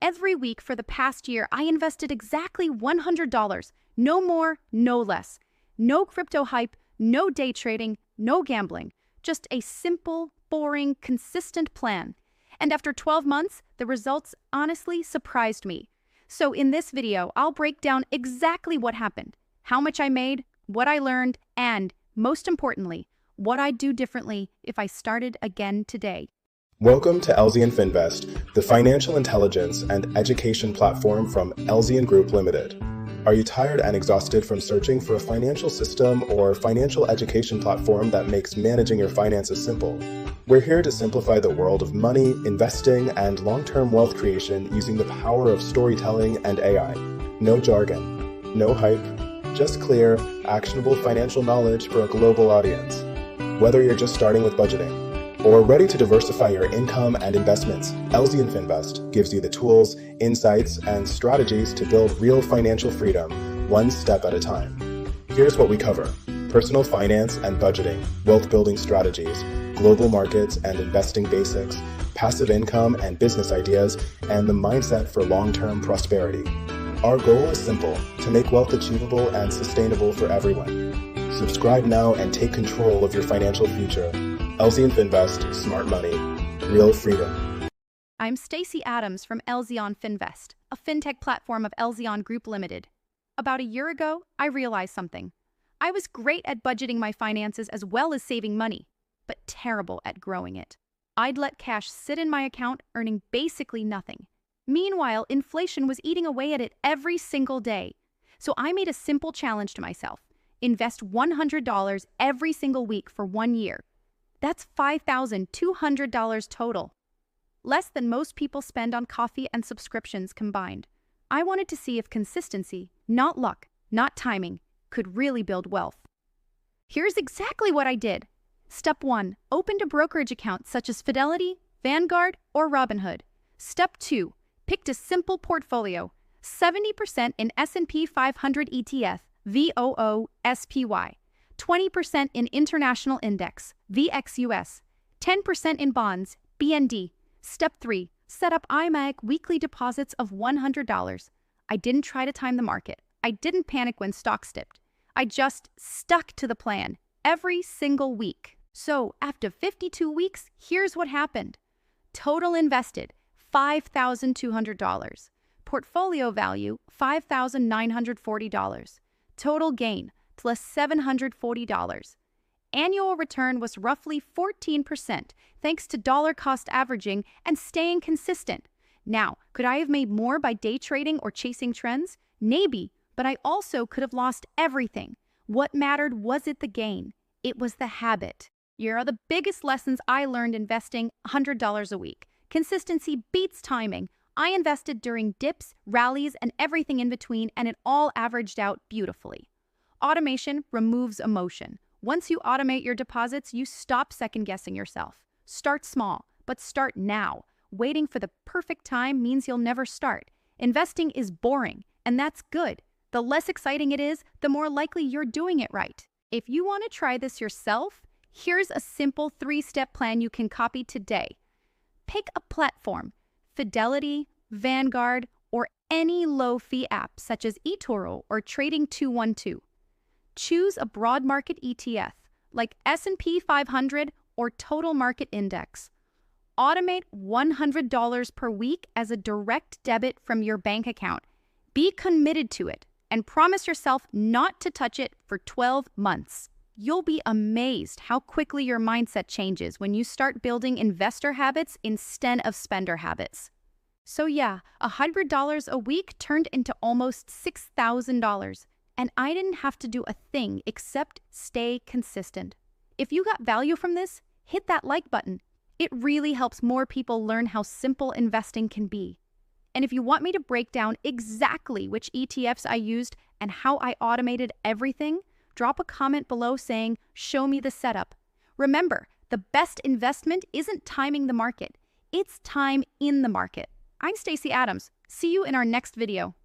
Every week for the past year, I invested exactly $100. No more, no less. No crypto hype, no day trading, no gambling. Just a simple, boring, consistent plan. And after 12 months, the results honestly surprised me. So in this video, I'll break down exactly what happened, how much I made, what I learned, and, most importantly, what I'd do differently if I started again today. Welcome to Elzeon Finvest, the financial intelligence and education platform from Elzeon Group Limited. Are you tired and exhausted from searching for a financial system or financial education platform that makes managing your finances simple? We're here to simplify the world of money, investing, and long-term wealth creation using the power of storytelling and AI. No jargon, no hype, just clear, actionable financial knowledge for a global audience. Whether you're just starting with budgeting or ready to diversify your income and investments, Elzeon Finvest gives you the tools, insights, and strategies to build real financial freedom, one step at a time. Here's what we cover: personal finance and budgeting, wealth building strategies, global markets and investing basics, passive income and business ideas, and the mindset for long-term prosperity. Our goal is simple: to make wealth achievable and sustainable for everyone. Subscribe now and take control of your financial future. Elzeon Finvest, smart money, real freedom. I'm Stacey Adams from Elzeon Finvest, a fintech platform of Elzeon Group Limited. About a year ago, I realized something. I was great at budgeting my finances as well as saving money, but terrible at growing it. I'd let cash sit in my account, earning basically nothing. Meanwhile, inflation was eating away at it every single day. So I made a simple challenge to myself: invest $100 every single week for 1 year. That's $5,200 total. Less than most people spend on coffee and subscriptions combined. I wanted to see if consistency, not luck, not timing, could really build wealth. Here's exactly what I did. Step 1. Opened a brokerage account such as Fidelity, Vanguard, or Robinhood. Step 2. Picked a simple portfolio. 70% in S&P 500 ETF, VXUS. 20% in International Index, VXUS, 10% in bonds, BND. Step 3. Set up IMAG weekly deposits of $100. I didn't try to time the market. I didn't panic when stocks dipped. I just stuck to the plan every single week. So, after 52 weeks, here's what happened. Total invested, $5,200. Portfolio value, $5,940. Total gain, plus $740. Annual return was roughly 14% thanks to dollar cost averaging and staying consistent. Now, could I have made more by day trading or chasing trends? Maybe, but I also could have lost everything. What mattered wasn't the gain. It was the habit. Here are the biggest lessons I learned investing $100 a week. Consistency beats timing. I invested during dips, rallies, and everything in between, and it all averaged out beautifully. Automation removes emotion. Once you automate your deposits, you stop second-guessing yourself. Start small, but start now. Waiting for the perfect time means you'll never start. Investing is boring, and that's good. The less exciting it is, the more likely you're doing it right. If you want to try this yourself, here's a simple 3-step plan you can copy today. Pick a platform: Fidelity, Vanguard, or any low-fee app such as eToro or Trading 212. Choose a broad market ETF like S&P 500 or Total Market Index. Automate $100 per week as a direct debit from your bank account. Be committed to it and promise yourself not to touch it for 12 months. You'll be amazed how quickly your mindset changes when you start building investor habits instead of spender habits. So yeah, $100 a week turned into almost $6,000. And I didn't have to do a thing except stay consistent. If you got value from this, hit that like button. It really helps more people learn how simple investing can be. And if you want me to break down exactly which ETFs I used and how I automated everything, drop a comment below saying, "Show me the setup." Remember, the best investment isn't timing the market. It's time in the market. I'm Stacey Adams. See you in our next video.